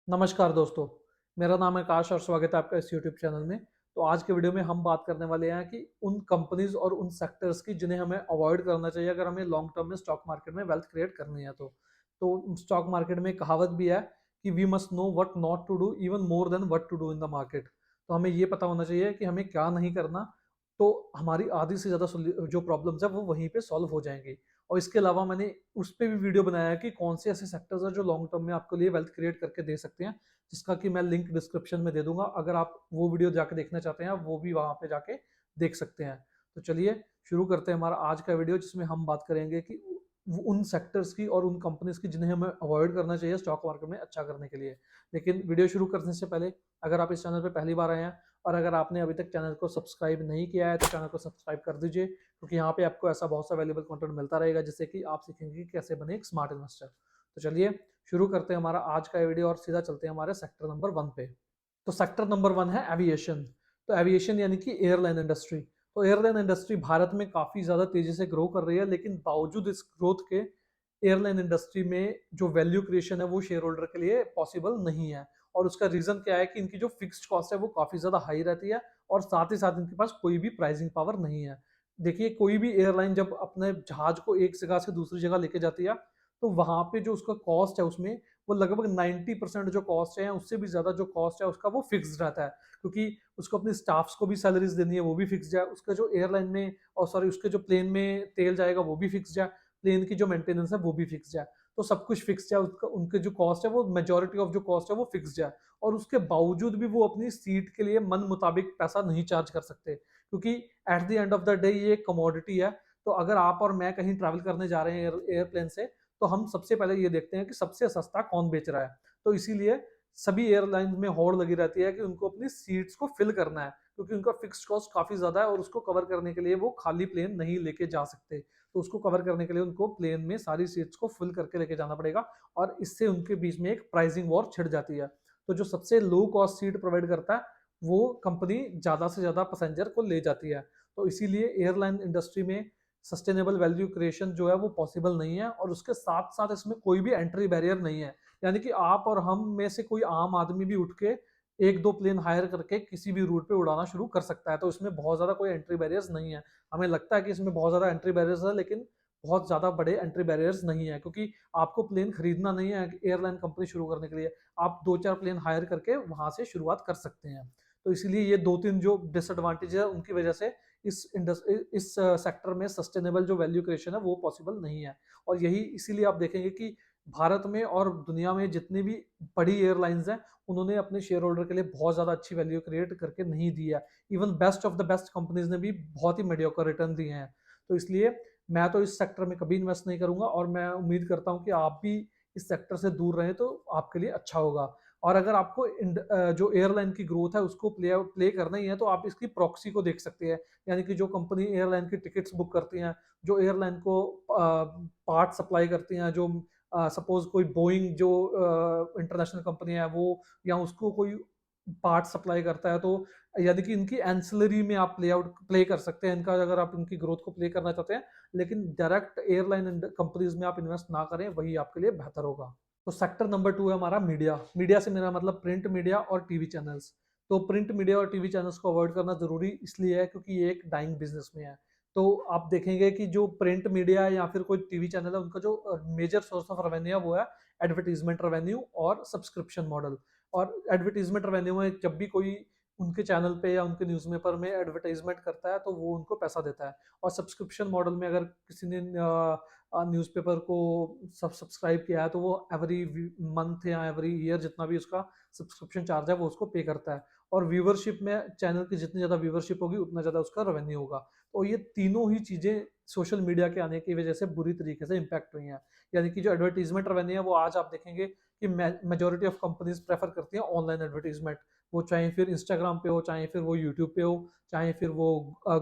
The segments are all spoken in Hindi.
नमस्कार दोस्तों, मेरा नाम है आकाश और स्वागत है आपका इस यूट्यूब चैनल में। तो आज के वीडियो में हम बात करने वाले हैं कि उन कंपनीज़ और उन सेक्टर्स की जिन्हें हमें अवॉइड करना चाहिए अगर हमें लॉन्ग टर्म में स्टॉक मार्केट में वेल्थ क्रिएट करनी है तो। स्टॉक मार्केट में एक कहावत भी है कि we must know what not to do even more than what to do in the market. तो हमें ये पता होना चाहिए कि हमें क्या नहीं करना, तो हमारी आधी से ज़्यादा जो प्रॉब्लम्स हैं वो वहीं पे सॉल्व हो जाएँगी। और इसके अलावा मैंने उस पे भी वीडियो बनाया है कि कौन से ऐसे सेक्टर्स हैं जो लॉन्ग टर्म में आपके लिए वेल्थ क्रिएट करके दे सकते हैं, जिसका कि मैं लिंक डिस्क्रिप्शन में दे दूंगा। अगर आप वो वीडियो जाके देखना चाहते हैं वो भी वहां पे जाके देख सकते हैं। तो चलिए शुरू करते हैं हमारा आज का वीडियो, जिसमें हम बात करेंगे कि उन सेक्टर्स की और उन कंपनीज की जिन्हें हमें अवॉइड करना चाहिए स्टॉक मार्केट में अच्छा करने के लिए। लेकिन वीडियो शुरू करने से पहले अगर आप इस चैनल पर पहली बार आए हैं और अगर आपने अभी तक चैनल को सब्सक्राइब नहीं किया है तो चैनल को सब्सक्राइब कर दीजिए, क्योंकि यहाँ पे आपको ऐसा बहुत सा वैल्यूबल कंटेंट मिलता रहेगा जिससे कि आप सीखेंगे कि कैसे बने एक स्मार्ट इन्वेस्टर। तो चलिए शुरू करते हैं हमारा आज का वीडियो और सीधा चलते हैं हमारे सेक्टर नंबर 1 पे। तो सेक्टर नंबर 1 है एविएशन। तो एविएशन यानी कि एयरलाइन इंडस्ट्री। तो एयरलाइन इंडस्ट्री भारत में काफी ज्यादा तेजी से ग्रो कर रही है, लेकिन बावजूद इस ग्रोथ के एयरलाइन इंडस्ट्री में जो वैल्यू क्रिएशन है वो शेयर होल्डर के लिए पॉसिबल नहीं है। और उसका रीजन क्या है कि इनकी जो फिक्स्ड कॉस्ट है वो काफी ज्यादा हाई रहती है और साथ ही साथ इनके पास कोई भी प्राइसिंग पावर नहीं है। देखिए, कोई भी एयरलाइन जब अपने जहाज को एक जगह से दूसरी जगह लेके जाती है तो वहां पे जो उसका कॉस्ट है उसमें वो लगभग 90% जो कॉस्ट है, उससे भी ज्यादा जो कॉस्ट है उसका वो फिक्स्ड रहता है, क्योंकि उसको अपने स्टाफ्स को भी सैलरीज देनी है, वो भी फिक्स्ड है। उसका जो एयरलाइन में और सॉरी उसके जो प्लेन में तेल जाएगा वो भी फिक्स्ड है। प्लेन की जो मेंटेनेंस है वो भी फिक्स्ड है। तो सब कुछ फिक्स्ड है, उसका उनके जो कॉस्ट है वो मेजोरिटी ऑफ जो कॉस्ट है वो फिक्स्ड है। और उसके बावजूद भी वो अपनी सीट के लिए मन मुताबिक पैसा नहीं चार्ज कर सकते, क्योंकि at the end of the day ये एक कमोडिटी है। तो अगर आप और मैं कहीं ट्रैवल करने जा रहे हैं एयरप्लेन से, तो हम सबसे पहले ये देखते हैं कि सबसे सस्ता कौन बेच रहा है। तो इसीलिए सभी एयरलाइन में होड़ लगी रहती है कि उनको अपनी सीट्स को फिल करना है, क्योंकि उनका फिक्स्ड कॉस्ट काफी ज्यादा है और उसको कवर करने के लिए वो खाली प्लेन नहीं लेके जा सकते। तो उसको कवर करने के लिए उनको प्लेन में सारी सीट्स को फिल करके लेके जाना पड़ेगा और इससे उनके बीच में एक प्राइसिंग वॉर छिड़ जाती है। तो जो सबसे लो कॉस्ट सीट प्रोवाइड करता है वो कंपनी ज्यादा से ज्यादा पैसेंजर को ले जाती है। तो इसीलिए एयरलाइन इंडस्ट्री में सस्टेनेबल वैल्यू क्रिएशन जो है वो पॉसिबल नहीं है, और उसके साथ साथ इसमें कोई भी एंट्री बैरियर नहीं है। यानी कि आप और हम में से कोई आम आदमी भी उठ के एक दो प्लेन हायर करके किसी भी रूट पे उड़ाना शुरू कर सकता है। तो इसमें बहुत ज्यादा कोई एंट्री बैरियर्स नहीं है। हमें लगता है कि इसमें बहुत ज्यादा एंट्री बैरियर्स है, लेकिन बहुत ज्यादा बड़े एंट्री बैरियर्स नहीं है, क्योंकि आपको प्लेन खरीदना नहीं है एयरलाइन कंपनी शुरू करने के लिए। आप दो चार प्लेन हायर करके वहां से शुरुआत कर सकते हैं। तो इसीलिए ये दो तीन जो डिसएडवांटेज है उनकी वजह से इस सेक्टर में सस्टेनेबल जो वैल्यू क्रिएशन है वो पॉसिबल नहीं है। और यही इसीलिए आप देखेंगे कि भारत में और दुनिया में जितनी भी बड़ी एयरलाइंस हैं उन्होंने अपने शेयर होल्डर के लिए बहुत ज़्यादा अच्छी वैल्यू क्रिएट करके नहीं दी है। Even best of the best companies ने भी बहुत ही मीडियोकर रिटर्न दिए हैं। तो इसलिए मैं तो इस सेक्टर में कभी इन्वेस्ट नहीं करूंगा, और मैं उम्मीद करता हूं कि आप भी इस सेक्टर से दूर रहें तो आपके लिए अच्छा होगा। और अगर आपको जो एयरलाइन की ग्रोथ है उसको प्ले करना ही है तो आप इसकी प्रॉक्सी को देख सकते हैं। यानी कि जो कंपनी एयरलाइन की टिकट्स बुक करती हैं, जो एयरलाइन को पार्ट सप्लाई करती हैं, जो सपोज कोई बोइंग जो इंटरनेशनल कंपनी है वो, या उसको कोई पार्ट सप्लाई करता है, तो यानी कि इनकी एंसिलरी में आप प्ले कर सकते हैं इनका, अगर आप इनकी ग्रोथ को प्ले करना चाहते हैं। लेकिन डायरेक्ट एयरलाइन कंपनीज में आप इन्वेस्ट ना करें, वही आपके लिए बेहतर होगा। तो सेक्टर नंबर 2 है हमारा मीडिया। मीडिया से मेरा मतलब प्रिंट मीडिया और टीवी चैनल्स। तो प्रिंट मीडिया और टीवी चैनल्स को अवॉइड करना जरूरी इसलिए है क्योंकि ये एक डाइंग बिजनेस में है। तो आप देखेंगे कि जो प्रिंट मीडिया है या फिर कोई टीवी चैनल है, उनका जो मेजर सोर्स ऑफ रेवेन्यू है वो है एडवर्टीजमेंट रेवेन्यू और सब्सक्रिप्शन मॉडल। और एडवर्टीजमेंट रेवेन्यू में जब भी कोई उनके चैनल पे या उनके न्यूज़पेपर में एडवर्टाइजमेंट करता है तो वो उनको पैसा देता है। और सब्सक्रिप्शन मॉडल में अगर किसी ने न्यूज़पेपर को सब्सक्राइब किया है तो वो एवरी मंथ या एवरी ईयर जितना भी उसका सब्सक्रिप्शन चार्ज है वो उसको पे करता है। और व्यूवरशिप में चैनल की जितनी ज़्यादा व्यूवरशिप होगी उतना ज़्यादा उसका रेवेन्यू होगा। तो ये तीनों ही चीज़ें सोशल मीडिया के आने की वजह से बुरी तरीके से इम्पैक्ट हुई हैं। यानी कि जो एडवर्टीजमेंट रेवेन्यू है वो आज आप देखेंगे कि मेजोरिटी ऑफ कंपनीज प्रेफर करती हैं ऑनलाइन एडवर्टीजमेंट। वो चाहे फिर इंस्टाग्राम पे हो, चाहे फिर वो यूट्यूब पे हो, चाहे फिर वो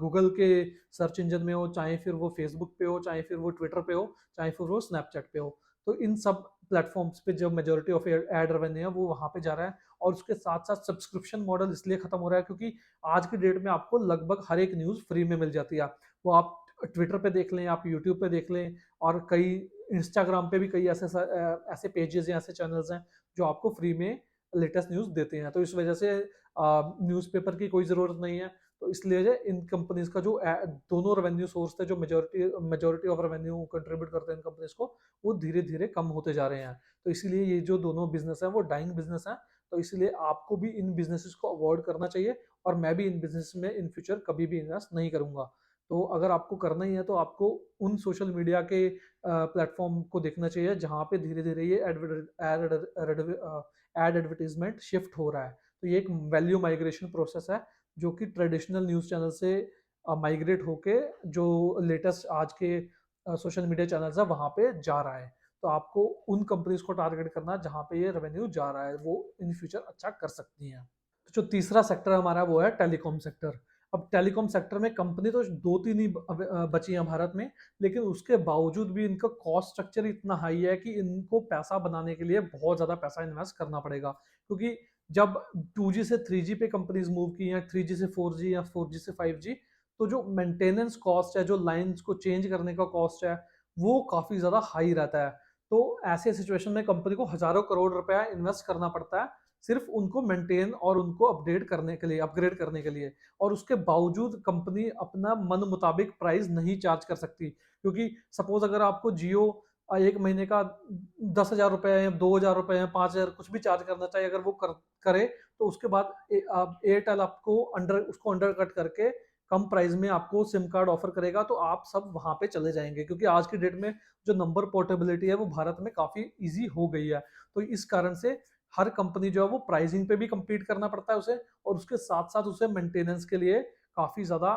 गूगल के सर्च इंजन में हो, चाहे फिर वो फेसबुक पे हो, चाहे फिर वो ट्विटर पे हो, चाहे फिर वो स्नैपचैट पे हो। तो इन सब प्लेटफॉर्म्स पे जो मेजोरिटी ऑफ एड रेवेन्यू है वो वहां पे जा रहा है। और उसके साथ साथ सब्सक्रिप्शन मॉडल इसलिए खत्म हो रहा है क्योंकि आज की डेट में आपको लगभग हर एक न्यूज़ फ्री में मिल जाती है। वो आप ट्विटर पे देख लें, आप यूट्यूब पे देख लें, और कई इंस्टाग्राम पे भी कई ऐसे ऐसे पेजेस या ऐसे चैनल्स हैं जो आपको फ्री में लेटेस्ट न्यूज़ देते हैं। तो इस वजह से न्यूज़पेपर की कोई ज़रूरत नहीं है। तो इसलिए इन कंपनीज़ का जो दोनों रेवेन्यू सोर्स थे, जो मेजॉरिटी ऑफ रेवेन्यू कंट्रीब्यूट करते हैं इन कंपनीज़ को, वो धीरे-धीरे कम होते जा रहे हैं। तो इसीलिए ये जो दोनों बिज़नेस हैं वो डाइंग बिज़नेस हैं। तो इसलिए आपको भी इन बिज़नेसेस को अवॉइड करना चाहिए और मैं भी इन बिज़नेस में इन फ्यूचर कभी भी इन्वेस्ट नहीं करूँगा। तो अगर आपको करना ही है तो आपको उन सोशल मीडिया के प्लेटफ़ॉर्म को देखना चाहिए जहाँ पे धीरे-धीरे ये एड एडवर्टाइज़मेंट शिफ्ट हो रहा है। तो ये एक वैल्यू माइग्रेशन प्रोसेस है जो कि ट्रेडिशनल न्यूज़ चैनल से माइग्रेट होके जो लेटेस्ट आज के सोशल मीडिया चैनल्स है वहाँ पे जा रहा है। तो आपको उन कंपनीज को टारगेट करना है जहाँ पे ये रेवेन्यू जा रहा है, वो इन फ्यूचर अच्छा कर सकती हैं। तो जो तीसरा सेक्टर हमारा वो है टेलीकॉम सेक्टर। अब टेलीकॉम सेक्टर में कंपनी तो 2-3 ही बची हैं भारत में, लेकिन उसके बावजूद भी इनका कॉस्ट स्ट्रक्चर इतना हाई है कि इनको पैसा बनाने के लिए बहुत ज़्यादा पैसा इन्वेस्ट करना पड़ेगा। क्योंकि जब 2G से 3G पे कंपनीज मूव की या 3G से 4G या 4G से 5G, तो जो मेंटेनेंस कॉस्ट है, जो लाइन्स को चेंज करने का कॉस्ट है, वो काफ़ी ज़्यादा हाई रहता है। तो ऐसे सिचुएशन में कंपनी को हज़ारों करोड़ रुपया इन्वेस्ट करना पड़ता है सिर्फ उनको मेंटेन और उनको अपग्रेड करने के लिए। और उसके बावजूद कंपनी अपना मन मुताबिक प्राइस नहीं चार्ज कर सकती, क्योंकि सपोज अगर आपको जियो एक महीने का 10,000 रुपये या 2,000 रुपये या 5,000 कुछ भी चार्ज करना चाहिए, अगर वो करे तो उसके बाद एयरटेल आपको अंडर कट करके कम प्राइस में आपको सिम कार्ड ऑफर करेगा, तो आप सब वहां पे चले जाएंगे, क्योंकि आज की डेट में जो नंबर पोर्टेबिलिटी है वो भारत में काफी इजी हो गई है। तो इस कारण से हर कंपनी जो है वो प्राइसिंग पे भी compete करना पड़ता है उसे, और उसके साथ साथ उसे मेंटेनेंस के लिए काफी ज्यादा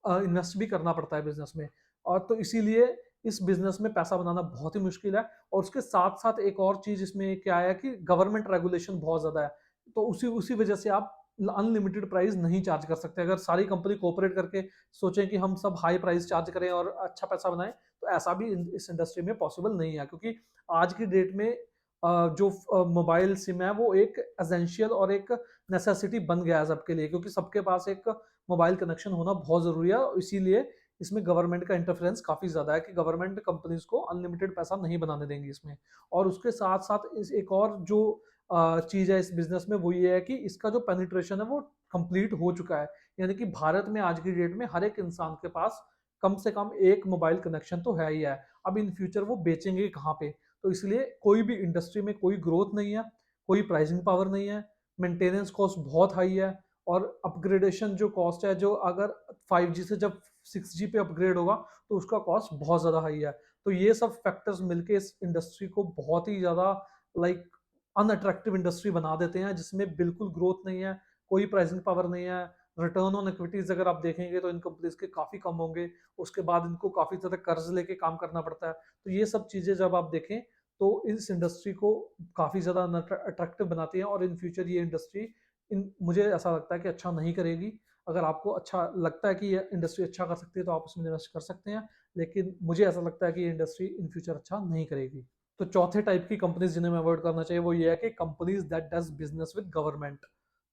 इन्वेस्ट भी करना पड़ता है बिजनेस में। और तो इसीलिए इस बिजनेस में पैसा बनाना बहुत ही मुश्किल है। और उसके साथ साथ एक और चीज इसमें क्या है कि गवर्नमेंट रेगुलेशन बहुत ज्यादा है। तो उसी उसी वजह से आप अनलिमिटेड प्राइस नहीं चार्ज कर सकते। अगर सारी कंपनी कोऑपरेट करके सोचें कि हम सब हाई प्राइस चार्ज करें और अच्छा पैसा बनाएं, तो ऐसा भी इस इंडस्ट्री में पॉसिबल नहीं है। क्योंकि आज की डेट में जो मोबाइल सिम है वो एक एसेंशियल और एक नेसेसिटी बन गया है सबके लिए, क्योंकि सबके पास एक मोबाइल कनेक्शन होना बहुत ज़रूरी है। इसीलिए इसमें गवर्नमेंट का इंटरफेरेंस काफ़ी ज़्यादा है कि गवर्नमेंट कंपनीज को अनलिमिटेड पैसा नहीं बनाने देंगी इसमें। और उसके साथ साथ इस एक और जो चीज़ है इस बिजनेस में, वो ये है कि इसका जो पेनिट्रेशन है वो कंप्लीट हो चुका है। यानी कि भारत में आज की डेट में हर एक इंसान के पास कम से कम एक मोबाइल कनेक्शन तो है ही है। अब इन फ्यूचर वो बेचेंगे कहाँ पे? तो इसलिए कोई भी इंडस्ट्री में कोई ग्रोथ नहीं है, कोई प्राइसिंग पावर नहीं है, मेंटेनेंस कॉस्ट बहुत हाई है, और अपग्रेडेशन जो कॉस्ट है, जो अगर 5G से जब 6G पे अपग्रेड होगा तो उसका कॉस्ट बहुत ज़्यादा हाई है। तो ये सब फैक्टर्स मिलके इस इंडस्ट्री को बहुत ही ज़्यादा लाइक अनअट्रैक्टिव इंडस्ट्री बना देते हैं, जिसमें बिल्कुल ग्रोथ नहीं है, कोई प्राइसिंग पावर नहीं है। रिटर्न ऑन इक्विटीज अगर आप देखेंगे तो इन कंपनीज के काफ़ी कम होंगे। उसके बाद इनको काफ़ी ज़्यादा कर्ज लेके काम करना पड़ता है। तो ये सब चीज़ें जब आप देखें तो इस इंडस्ट्री को काफ़ी ज़्यादा अट्रैक्टिव बनाती है, और इन फ्यूचर ये इंडस्ट्री मुझे ऐसा लगता है कि अच्छा नहीं करेगी। अगर आपको अच्छा लगता है कि ये इंडस्ट्री अच्छा कर सकती है तो आप उसमें इन्वेस्ट कर सकते हैं, लेकिन मुझे ऐसा लगता है कि ये इंडस्ट्री इन फ्यूचर अच्छा नहीं करेगी। तो चौथे टाइप की कंपनीज जिन्हें मैं अवॉइड करना चाहिए वो ये है कि companies that does business with government.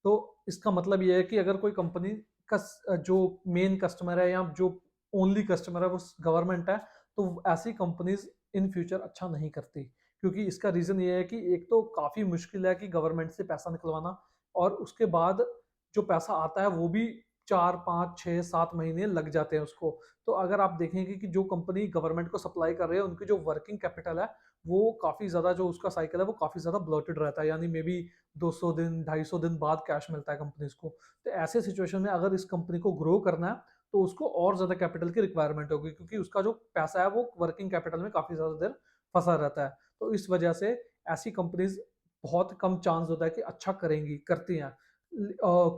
तो इसका मतलब ये है कि अगर कोई कंपनी का जो मेन कस्टमर है या जो ओनली कस्टमर है वो गवर्नमेंट है, तो ऐसी कंपनीज इन फ्यूचर अच्छा नहीं करती। क्योंकि इसका रीज़न ये है कि एक तो काफ़ी मुश्किल है कि गवर्नमेंट से पैसा निकलवाना, और उसके बाद जो पैसा आता है वो भी 4, 5, 6, 7 महीने लग जाते हैं उसको। तो अगर आप देखेंगे कि जो कंपनी गवर्नमेंट को सप्लाई कर रही है उनकी जो वर्किंग कैपिटल है वो काफ़ी ज़्यादा, जो उसका साइकिल है वो काफ़ी ज़्यादा ब्लॉटेड रहता है, यानी मे बी 200 दिन 250 दिन बाद कैश मिलता है कंपनीज को। तो ऐसे सिचुएशन में अगर इस कंपनी को ग्रो करना है तो उसको और ज़्यादा कैपिटल की रिक्वायरमेंट होगी, क्योंकि उसका जो पैसा है वो वर्किंग कैपिटल में काफ़ी ज़्यादा देर फंसा रहता है। तो इस वजह से ऐसी कंपनीज बहुत कम चांस होता है कि अच्छा करती हैं।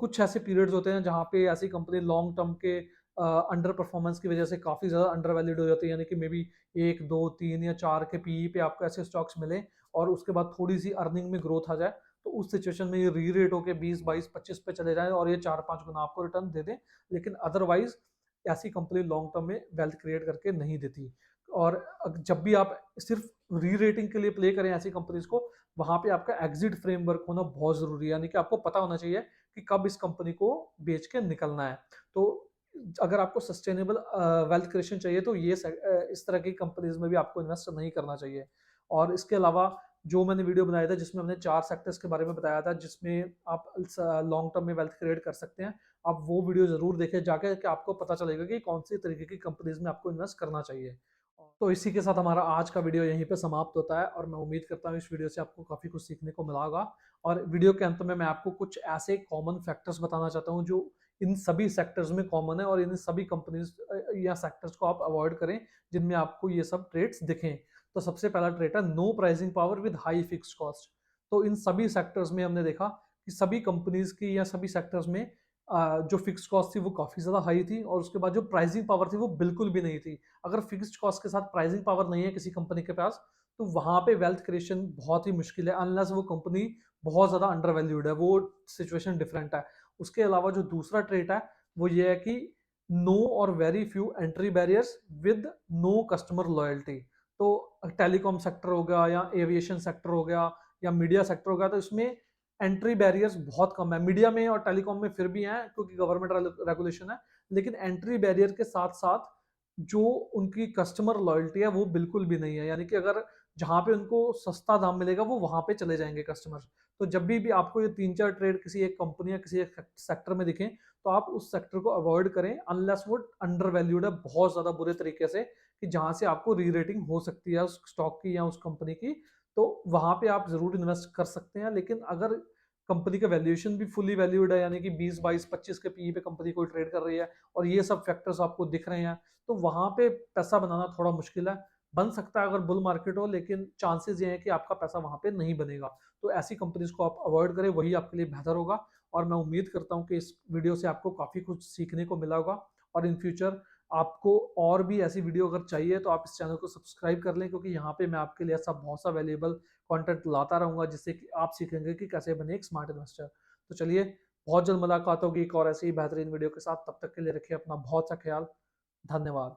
कुछ ऐसे पीरियड्स होते हैं जहाँ पे ऐसी कंपनी लॉन्ग टर्म के अंडर परफॉर्मेंस की वजह से काफ़ी ज़्यादा अंडर वैल्यूड हो जाती है, यानी कि मे बी 1, 2, 3 या 4 के पीई पे आपको ऐसे स्टॉक्स मिले और उसके बाद थोड़ी सी अर्निंग में ग्रोथ आ जाए, तो उस सिचुएशन में ये री रेट होकर 20, 22, 25 पे चले जाए और ये 4-5 गुना आपको रिटर्न दे दें। लेकिन अदरवाइज ऐसी कंपनी लॉन्ग टर्म में वेल्थ क्रिएट करके नहीं देती। और जब भी आप सिर्फ री रेटिंग के लिए प्ले करें ऐसी कंपनीज को, वहां पे आपका एग्जिट फ्रेमवर्क होना बहुत जरूरी है, यानी कि आपको पता होना चाहिए कि कब इस कंपनी को बेच के निकलना है। तो अगर आपको सस्टेनेबल वेल्थ क्रिएशन चाहिए तो इस तरह की कंपनीज में भी आपको इन्वेस्ट नहीं करना चाहिए। और इसके अलावा जो मैंने वीडियो बनाया था जिसमें हमने 4 सेक्टर्स के बारे में बताया था जिसमें आप लॉन्ग टर्म में वेल्थ क्रिएट कर सकते हैं। आप वो वीडियो ज़रूर देखें जाके कि आपको पता चलेगा कि कौन सी तरीके की कंपनीज़ में आपको इन्वेस्ट करना चाहिए। तो इसी के साथ हमारा आज का वीडियो यहीं पे समाप्त होता है और मैं उम्मीद करता हूँ इस वीडियो से आपको काफ़ी कुछ सीखने को मिला होगा। और वीडियो के अंत में मैं आपको कुछ ऐसे कॉमन फैक्टर्स बताना चाहता हूँ जो इन सभी सेक्टर्स में कॉमन है और इन सभी कंपनीज या सेक्टर्स को आप अवॉइड करें जिनमें आपको ये सब ट्रेड्स दिखें। तो सबसे पहला ट्रेड है no pricing power with high fixed cost. तो इन सभी सेक्टर्स में हमने देखा कि सभी कंपनीज की या सभी सेक्टर्स में जो फिक्स्ड कॉस्ट थी वो काफ़ी ज़्यादा हाई थी और उसके बाद जो प्राइसिंग पावर थी वो बिल्कुल भी नहीं थी। अगर फिक्स्ड कॉस्ट के साथ प्राइसिंग पावर नहीं है किसी कंपनी के पास तो वहां पे वेल्थ क्रिएशन बहुत ही मुश्किल है अनलेस वो कंपनी बहुत ज़्यादा अंडर वैल्यूड है, वो सिचुएशन डिफरेंट है। उसके अलावा जो दूसरा ट्रेट है वो ये है कि नो और very few entry barriers with no customer loyalty. तो टेलीकॉम सेक्टर हो गया या एविएशन सेक्टर हो गया या मीडिया सेक्टर हो गया तो इसमें एंट्री बैरियर्स बहुत कम है। मीडिया में और टेलीकॉम में फिर भी हैं क्योंकि गवर्नमेंट रेगुलेशन है, लेकिन एंट्री बैरियर के साथ साथ जो उनकी कस्टमर लॉयल्टी है वो बिल्कुल भी नहीं है। यानी कि अगर जहाँ पे उनको सस्ता दाम मिलेगा वो वहां पे चले जाएंगे कस्टमर्स। तो जब भी आपको ये 3-4 ट्रेड किसी एक कंपनी या किसी एक सेक्टर में दिखें तो आप उस सेक्टर को अवॉइड करें अनलेस वो अंडर वैल्यूड है बहुत ज्यादा बुरे तरीके से कि जहां से आपको री रेटिंग हो सकती है उस स्टॉक की या उस कंपनी की। तो वहां पे आप जरूर इन्वेस्ट कर सकते हैं, लेकिन अगर कंपनी का वैल्यूएशन भी फुली वैल्यूड है यानी कि 20, 22, 25 के पीई पे कंपनी कोई ट्रेड कर रही है और ये सब फैक्टर्स आपको दिख रहे हैं तो वहां पे पैसा बनाना थोड़ा मुश्किल है। बन सकता है अगर बुल मार्केट हो, लेकिन चांसेस ये हैं कि आपका पैसा वहां पे नहीं बनेगा। तो ऐसी कंपनीज को आप अवॉइड करें, वही आपके लिए बेहतर होगा। और मैं उम्मीद करता हूँ कि इस वीडियो से आपको काफी कुछ सीखने को मिला होगा और इन फ्यूचर आपको और भी ऐसी वीडियो अगर चाहिए तो आप इस चैनल को सब्सक्राइब कर लें क्योंकि यहाँ पे मैं आपके लिए ऐसा बहुत सा वैल्यूएबल कंटेंट लाता रहूंगा जिससे कि आप सीखेंगे कि कैसे बने एक स्मार्ट इन्वेस्टर। तो चलिए, बहुत जल्द मुलाकात होगी एक और ऐसी ही बेहतरीन वीडियो के साथ। तब तक के लिए रखिए अपना बहुत सा ख्याल। धन्यवाद।